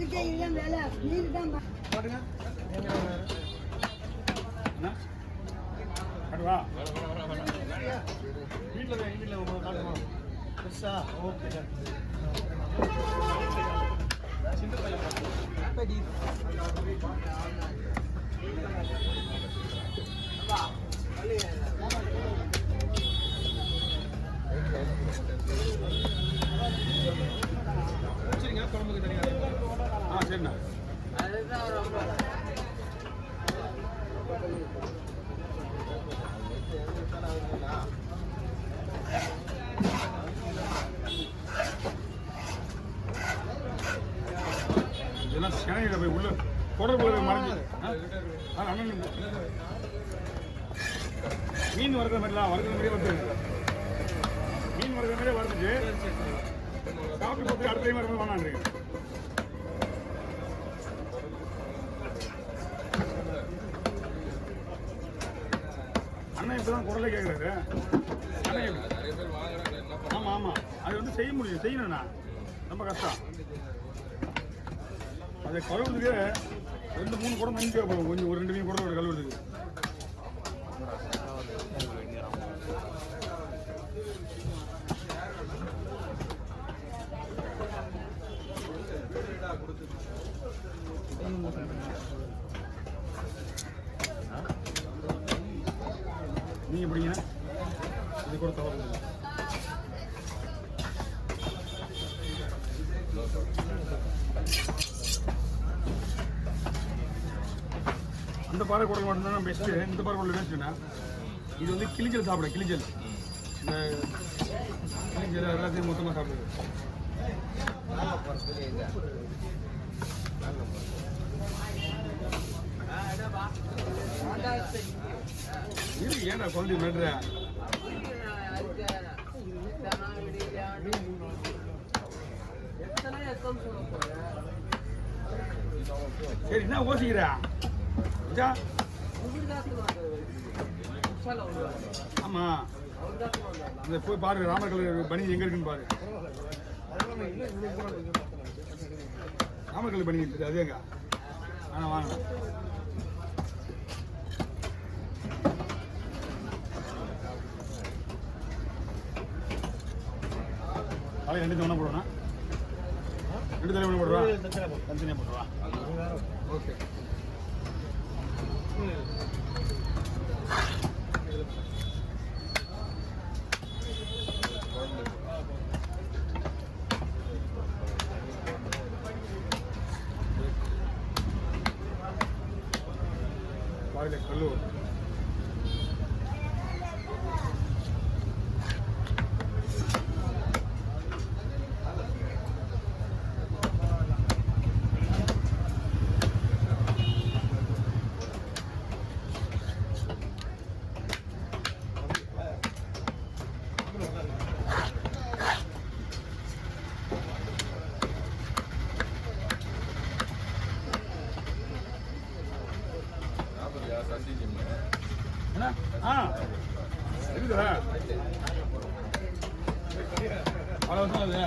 இதுக்கே இதுதான் வேலை மீன் தான் பாட்டுங்க கட்டுவா வீட்டில் காட்டுமா பெருசா ஓகே சின்ன பையன் சரிங்க குழம்புக்கு தனியாக சரிண்ணா அதுதான் ரொம்ப இதெல்லாம் சேனையில் போய் உள்ள தொடர்பு மறைஞ்சு அண்ணன் மீன் வறுக்கிற மாதிரிலாம் வறுக்கிற மாதிரியே வந்துருங்க மீன் வறுக்கிற மாதிரியே வறுத்துட்டு சாப்பிட்டு போட்டு அடுத்த டைம் வரும்போது வேணான்றீங்க அண்ணன் இப்போ தான் குரலே கேட்குறாரு ஆமாம் ஆமாம் அது வந்து செய்ய முடியும் செய்யணும்ண்ணா ரொம்ப கஷ்டம் அதை கழுவுறதுக்கு 2-3 குடம் தண்ணி தேவைப்படும் கொஞ்சம் ஒரு 2 மீன் குடம் ஒரு கழுவுறதுக்கு நீங்க எப்படிங்க இது கூட தவறு அந்த பாறை குடல் மட்டும்தான் பெஸ்ட்டு இந்த பாறை குடல் வேஸ்ட்டுண்ணா இது வந்து கிளிஞ்சல் சாப்பிட கிளிஞ்சல் இந்த கிளிஞ்சல் எல்லாத்தையும் மொத்தமாக சாப்பிடுது இது ஏன்டா குழந்தை மேட்ற சரி என்ன யோசிக்கிறா ஆமா அந்த போய் பாரு ராமக்கல் பனி எங்க இருக்குன்னு பாரு ராமக்கல் பனி இருக்குது அதேங்க ஆனா வாங்க காலை 2 தவணை போடுவேண்ணா 2 தலைவணை போடுவா தனித்தனியாக போட்டுருவா ஓகே வாயில கல்லு இருக்குதா அவ்வளோ வருஷம் அது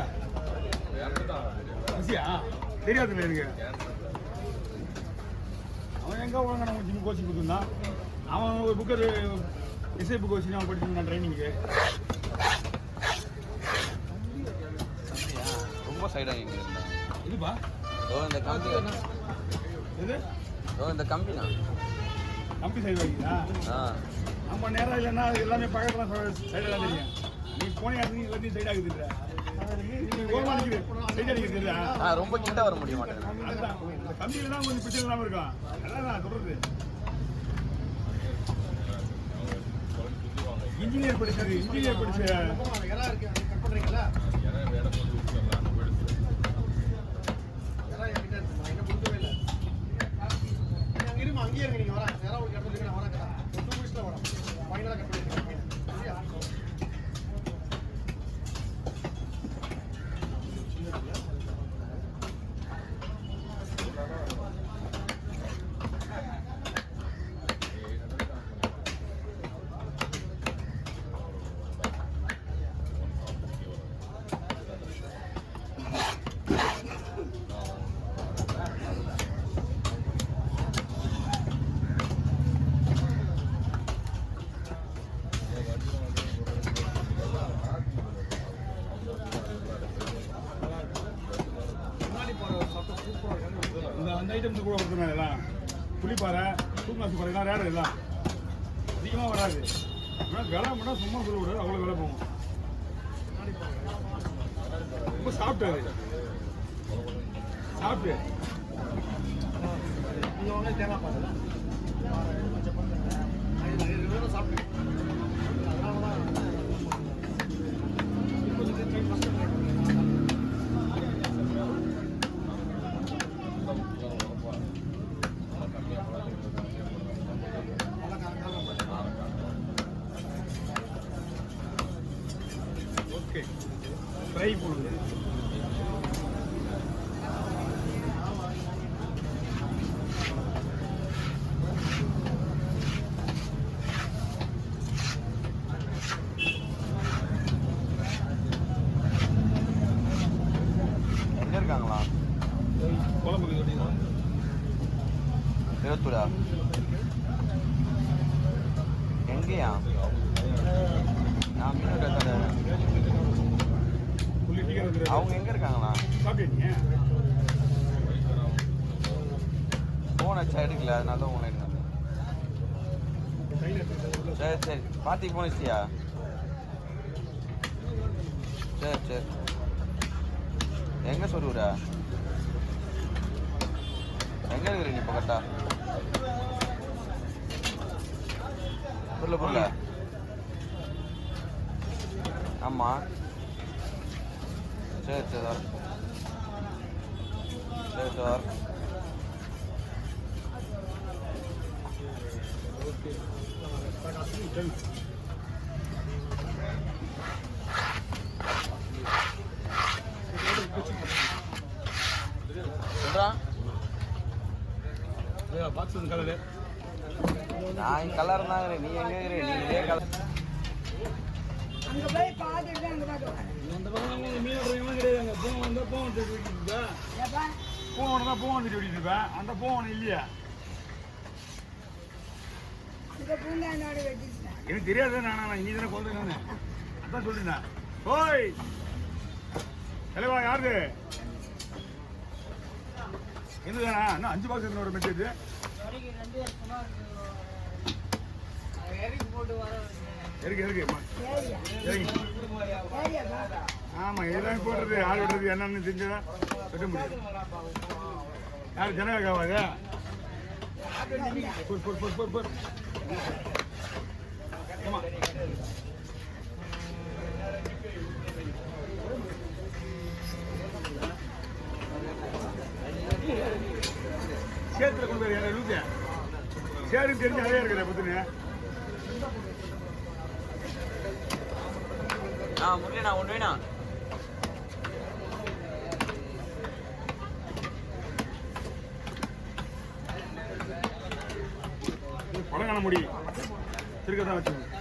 ஈஸியா தெரியாதுல்ல எனக்கு அவன் எங்கே ஒழுங்க நம்ம ஜிம் கோச்சிங் கொடுத்துருந்தான் அவன் ஒரு புக்கு இசை புக்கு வச்சு அவன் படிச்சுருந்தான் ட்ரைனிங்கு ரொம்ப சைடாக எங்கே இருந்தான் இதுப்பா இந்த கம்பி இது இந்த கம்பினா கம்பி சைடு வைக்கிறா நம்ம நேரம் இல்லைன்னா எல்லாமே பக்கத்தில் சைடாக தான் தெரியும் நீ போனே நீ எல்லாத்தையும் சைடாக இருக்குதுல்ல ரொம்ப கிட்ட வர முடிய மாட்டேன் அதுதான் இந்த கம்பியில தான் கொஞ்சம் பிரச்சனை இல்லாமல் இருக்கும் அதான் நான் சொல்றது இன்ஜினியர் படிச்சது இன்ஜினியர் படிச்ச அங்கேயே இருக்கு நீங்க வரேன் நேரம் ஒரு இடத்துல நான் வரேன் 2 மினிட்ஸ்ல வரேன் ஃபைனலா கட் பண்ணிருக்கேன் அந்த ஐட்டம் கூட கொடுத்துருந்தேன் எல்லாம் புளிப்பாறை தூங்காசு பாறை எல்லாம் ரேடு எல்லாம் அதிகமாக வராது ஆனால் விலை மட்டும் சும்மா சொல்ல விடாது அவ்வளோ விலை போகும் ரொம்ப சாப்பிட்டு தேங்காய் பால் சாப்பிட்டு ஓகே ஃப்ரை போடுங்க எங்க இருக்காங்களா குழம்புக்கு சொல்லிங்களா இருபத்தூரா எங்கேயா நான் மீன் கத்தாட புள்ளி டீக்கர் வந்து அவங்க எங்க இருக்காங்களா சாப்பிட்டீங்க ஃபோன் அடிச்சா எடுக்கல அதனால தான் உங்களை எடுத்தேன் சரி சரி பாத்தி ஃபோன் வச்சியா சரி சரி எங்க சொல்லுற எங்க இருக்கிற நீ இப்போ கரெக்டா புரியல ஆமா சரி சரி வரேன் சரி சரி வரேன் சொல்றா பாக்ஸ் கலரு நான் கலர் தான் நீ எங்க இருக்கிற நீ இதே கலர் அங்க போய் பார்த்துட்டு அங்க பார்க்கலாம் அந்த பக்கம் மீன் விடுறவங்களாம் கிடையாது அங்கே பூவன் வந்தால் பூவன் தூக்கி விட்டுருப்பா ஏப்பா பூவன் தான் பூவன் தூக்கி விட்டுருப்பேன் அந்த பூவன் இல்லையா இந்த பூங்கானோட வெட்டிட்டேன் எனக்கு தெரியாது நான் இனி தானே கொண்டு அதான் சொல்லிட்டேன் ஓய் தலைவா யாரு என்னதானா இன்னும் 5 பாக்ஸ் என்னோட மெசேஜ் இருக்கு சரியா சரிங்க சரியாப்பா ஆமாம் இதெல்லாம் போடுறது யார் விடுறது என்னன்னு தெரிஞ்சதான் சொல்ல முடியும் யார் ஜனகாவாது போர் ஆமா சேத்துல கொண்டு போய் லூக்க சேருன்னு தெரிஞ்சு அதையா இருக்கிற பத்துன்னு முரளிண்ணா ஒன்று வேணா பழங்கான முடி திருக்க தான் வச்சுக்கோங்க